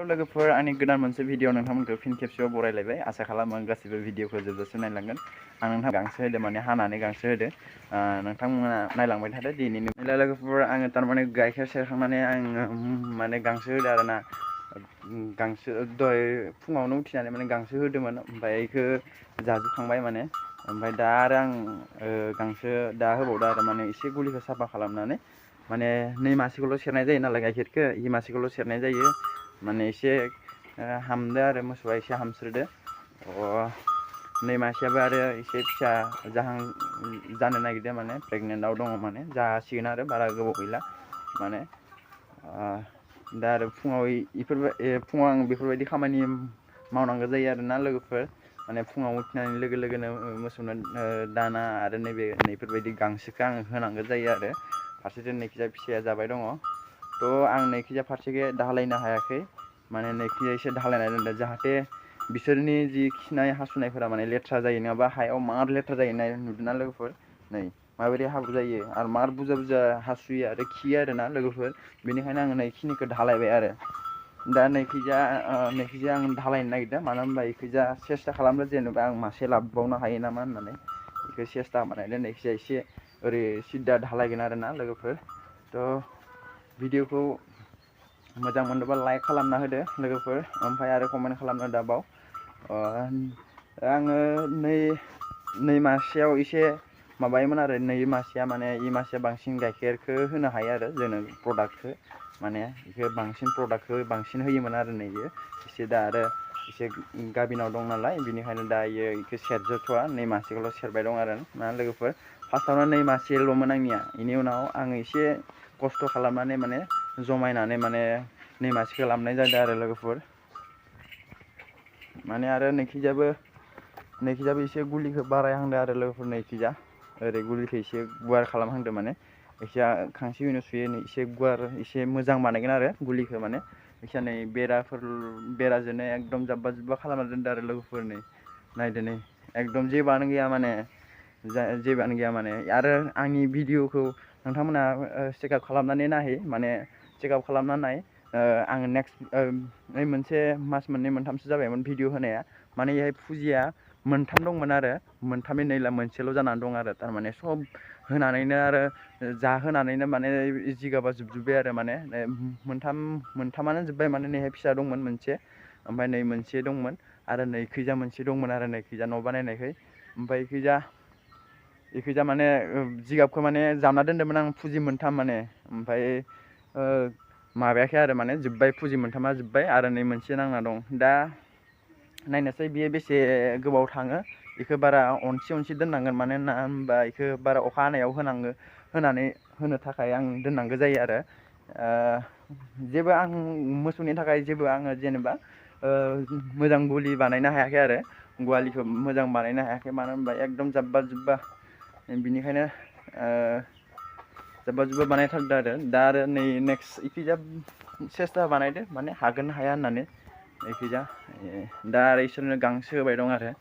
लोगोफोर आंनि गोदान मोनसे भिडिअ नोंथांमोनखौ फिन खेबसेयाव बरायलायबाय आसा खालामो गासिबो भिडिअखौ जोबजासिम नायलांगोन आं नोंथां गांसो होदो माने हानानै गांसो होदो नोंथांमोना नायलांबाय थादो दिनैनि लोगोफोर आङो तारमाने गाइखेर सेरखांनानै आङो माने गांसो होदो आरोना गांसो दहाय फुङावनो उथिनानै माने गांसो होदोंमोन ओमफ्राय इखो जाजोबखांबाय माने ओमफ्राय दा आरो आं गांसो दा होबावदो आरो माने एसे गुलिखौ साफा खालामनानै माने नै मासेखौल' सेरनाय जायो नालाय गाइखेरखौ इ मासेखौल' सेरनाय जायो माने एसे हामदो आरो मोसौआ एसे हामस्रोदो नै मासेयाबो आरो एसे फिसा जानो नागिरदों माने प्रेगनेन्टआव दङ माने जासिगोन आरो बारा गोबाव गैला माने दा आरो फुङाव आं बेफोरबायदि खामानि मावनांगौ जायो आरोना लोगोफोर माने फुङाव उथिनानै लोगो लोगोनो मोसौनो दाना आरो नैफोरबायदि गांसोखौ आङो होनांगौ जायो आरो फारसेथिं नैखिजा फिसाया जाबाय दङ थ' आं नैखिजा फारसेखै दालायनो हायाखै माने नैखिजा एसे दालायना दोनदों जाहाथे बिसोरनि जि खिनाय हासुनायफोरा माने लेथ्रा जायो नङाबा हायाव मार लेथ्रा जायो नुदोंना लोगोफोर नै माबायदि हाब्रु जायो आरो मार बुरजा बुरजा हासुयो आरो खियो आरोना लोगोफोर बेनिखायनो आङो नैखिनिखौ ढालायबाय आरो दा नैखिजा आं ढालायनो नागिरदों मानो होनबा इखिजा सेस्था खालामदों जेनेबा आं मासे लाबोबावनो हायो नामा होननानै बेखौ सेस्था बानायदों नैखिजा एसे ओरै सिद्दा ढालायगोन आरोना लोगोफोर थ' भिडिअखौ मोजां मोनोबा लाइक खालामना होदो लोगोफोर ओमफ्राय आरो कमेन्ट खालामनो दाबाव आङो नै मासेयाव एसे माबायोमोन आरो नै मासेया माने इ मासेया बांसिन गाइखेरखौ होनो हायो आरो जोंनो प्रडाक्टखौ माने बेखौ बांसिन प्रडाक्टखौ बांसिन होयोमोन आरो नैयो एसे दा आरो एसे गाबिनाव दं नालाय बेनिखायनो दा इखौ सेरजोबथ'वा नै मासेखौल' सेरबाय दं आरो ना लोगोफोर फार्स्टआवनो नै मासेल'मोन आंनिया बेनि उनाव आङो एसे खस्थ' खालामनानै माने जमायनानै माने नै मासेखौ लाबोनाय जादों आरो लोगोफोर माने आरो नैखिजाबो एसे गुलिखौ बारायहांदों आरो लोगोफोर नैखिजा ओरै गुलिखौ एसे गुवार खालामहांदों माने एसे खांसि उनाव सुयो एसे गुवार एसे मोजां बानायगोन आरो गुलिखौ माने एसे नै बेराजोंनो एकदम जाब्बा जुब्बा खालामना दोनदों आरो लोगोफोर नै नायदो नै एकदम जेबोआनो गैया माने आरो आंनि भिडिअखौ नोंथांमोना चेकआप खालामनानै नायहै माने चेकआप खालामना नाय आङो नेक्स्ट मोनसे मास मोननै मोनथामसो जाबायमोन भिडिअ होनाया माने बेहाय फुजिया मोनथाम दंमोन आरो मोनथामनि नैला मोनसेल' जानानै दं आरो थारमाने सब होनानैनो आरो जाहोनानैनो माने जिगाबा जोबजोब्बाय आरो माने मोनथामानो जोब्बाय माने नैहाय फिसा दंमोन मोनसे ओमफ्राय नै मोनसे दंमोन आरो नैखैजा मोनसे दंमोन आरो नैखैजा न' बानायनायखै ओमफ्राय इखैजा माने जिगाबखौ माने जामना दोन्दोंमोन आं फुजि मोनथाम माने ओमफ्राय माबायाखै आरो माने जोब्बाय फुजि मोनथामा जोब्बाय आरो नै मोनसे नांना दं दा नायनोसै बियो बेसे गोबाव थाङो बेखौ बारा अनसि दोननांगोन मानो होनबा बेखौ बारा अखा हानायाव होनो थाखाय आं दोननांगौ जायो आरो आं मोसौनि थाखाय आङो जेनेबा मोजां गलि बानायनो हायाखै आरो गवालिखौ मोजां बानायनो हायाखै मानो होनबा एकदम जाब्बा जुब्बा बिनिखायनो जाब्बा जुब्बा बानायथारदों आरो दा आरो नै नेक्स्ट इखैजा सेस्था बानायदो माने हागोन हाया होननानै इखैजा दा आरो इसोरनो गांसो होबाय दं आरो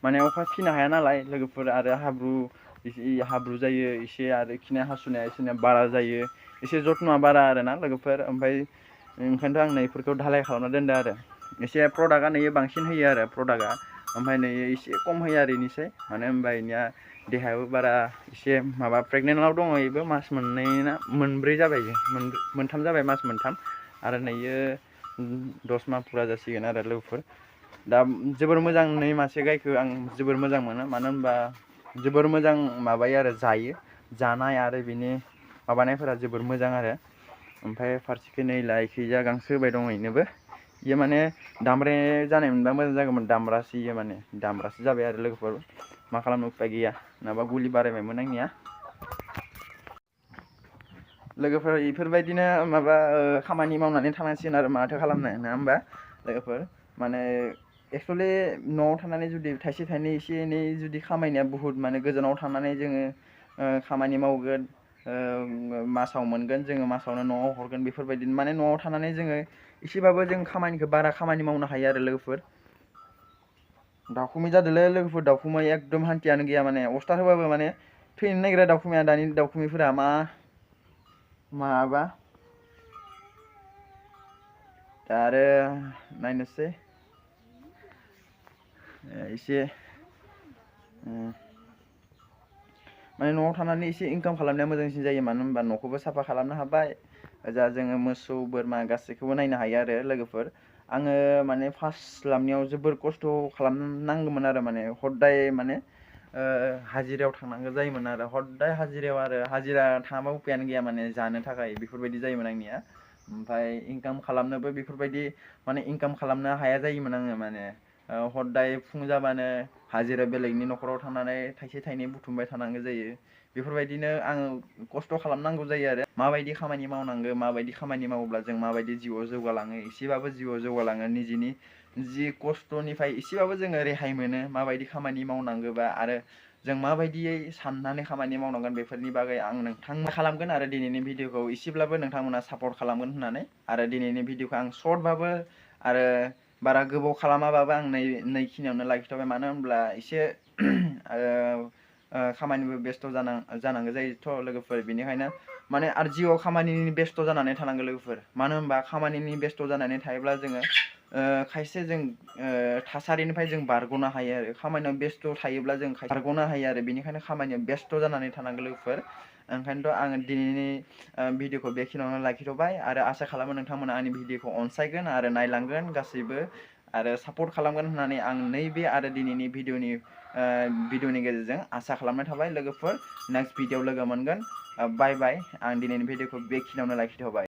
माने अखा फिनो हाया नालाय लोगोफोर आरो हाब्रु जायो एसे आरो खिनाय हासुनाया इसोरनिया बारा जायो एसे जथ्न'आ बारा आरोना लोगोफोर ओमफ्राय ओंखायनोथ' आं नैफोरखौ ढालाय खालामना दोनदों आरो एसे प्रडाक्टआ नैयो बांसिन होयो आरो प्रडाक्टआ ओमफ्राय नैयो एसे खम होयो आरो इनिसाय मानो होनबा इनिया देहायाबो बारा एसे माबा प्रेगनेन्टआव दङ इबो मास मोनब्रै जाबाय मोनथाम जाबाय मास मोनथाम आरो नैयो 10 माह फुरा जासिगोन आरो लोगोफोर दा जोबोर मोजां नै मासे गायखौ आं जोबोर मोजां मोनो मानो होनबा जोबोर मोजां माबायो आरो जानाय आरो बिनि माबानायफोरा जोबोर मोजां आरो ओमफ्राय फारसेखै नै इखैजा गांसो होबाय दङ इनोबो इयो माने दामब्रे जानाय मोनबा मोजां जागौमोन दामब्रासो जाबाय आरो लोगोफोर मा खालामनो उफाय गैया नङाबा गुलि बारायबायमोन आंनिया लोगोफोर इफोरबायदिनो माबा खामानि मावनानै थानांसिगोन आरो माथो खालामनो नङा होमबा लोगोफोर माने एक्सुवेलि न'आव थानानै जुदि थाइसे थाइनै एसे एनै जुदि खामायनाया बुहुत माने गोजानाव थानानै जोङो खामानि मावगोन मासाव मोनगोन जोङो मासावनो न'आव हरगोन बेफोरबायदिनो माने न'आव थानानै जोङो एसेबाबो जों बारा खामानि मावनो हायो आरो लोगोफोर दाउखुमै जादोंलै लोगोफोर दाउखुमै एकदम हान्थियानो गैया माने अस्टार होबाबो माने थैनो नागिरा दाउखुमैया दानि दाउखुमैफोरा माबा दा आरो नायनोसै एसे माने न'आव थानानै एसे इनकाम खालामनाया मोजांसिन जायो, मानो होनबा न'खौबो साफा खालामनो हाबाय, जा जोङो मोसौ बोरमा गासैखौबो नायनो हायो आरो लोगोफोर। आङो माने फार्स्ट लाबनायाव जोबोर खस्थ' खालामनांगौमोन आरो माने हदाय माने हाजिरायाव थांनांगौ जायोमोन आरो हदाय हाजिरायाव, आरो हाजिरा थाङाबा उपायानो गैया माने जानो थाखाय बेफोरबायदि जायोमोन आंनिया। ओमफ्राय इनकाम खालामनोबो बेफोरबायदि माने इनकाम खालामनो हाया जायोमोन आङो माने हदाय फुं जाबानो हाजिरा बेलेगनि न'खराव थांनानै थाइसे थाइनै बुथुमबाय थानांगौ जायो। बेफोरबायदिनो आङो खस्थ' खालामनांगौ जायो आरो माबायदि खामानि मावनांगौ, माबायदि खामानि मावोब्ला जों माबायदि जिउआव जौगालाङो, एसेबाबो जिउआव जौगालाङो, निजेनि जि खस्थ'निफ्राय एसेबाबो जोङो रेहाय मोनो, माबायदि खामानि मावनांगौबा आरो जों माबायदियै साननानै खामानि मावनांगोन बेफोरनि बागै आं नोंथांमोन खालामगोन आरो दिनैनि भिडिअखौ एसेब्लाबो नोंथांमोना सापर्ट खालामगोन होननानै। आरो दिनैनि भिडिअखौ आं सर्टबाबो आरो बारा गोबाव खालामाबाबो आं नैखिनियावनो लाखिथ'बाय, मानो होनब्ला एसे खामानिबो बेस्थ' जानांगौ जायोथ' लोगोफोर, बेनिखायनो माने आरो जिउआव खामानिनि बेस्थ' जानानै थानांगौ लोगोफोर, मानो होनबा खामानिनि बेस्थ' जानानै थायोब्ला जोङो खायसे जों थासारिनिफ्राय जों बारग'नो हायो आरो खामानियाव बेस्थ' थायोब्ला जों बारग'नो हायो आरो बेनिखायनो खामानियाव बेस्थ' जानानै थानांगौ लोगोफोर। ओंखायनोथ' आङो दिनैनि भिडिअखौ बेखिनियावनो लाखिथ'बाय आरो आसा खालामो नोंथांमोना आंनि भिडिअखौ अनसायगोन आरो नायलांगोन गासैबो आरो सापर्ट खालामगोन होननानै आं नैबे आरो दिनैनि भिडिअनि गेजेरजों आसा खालामनाय थाबाय लोगोफोर। नेक्स्ट भिडिअ लोगो मोनगोन। बाय बाय। आं दिनैनि भिडिअखौ बेखिनियावनो लाखिथ'बाय।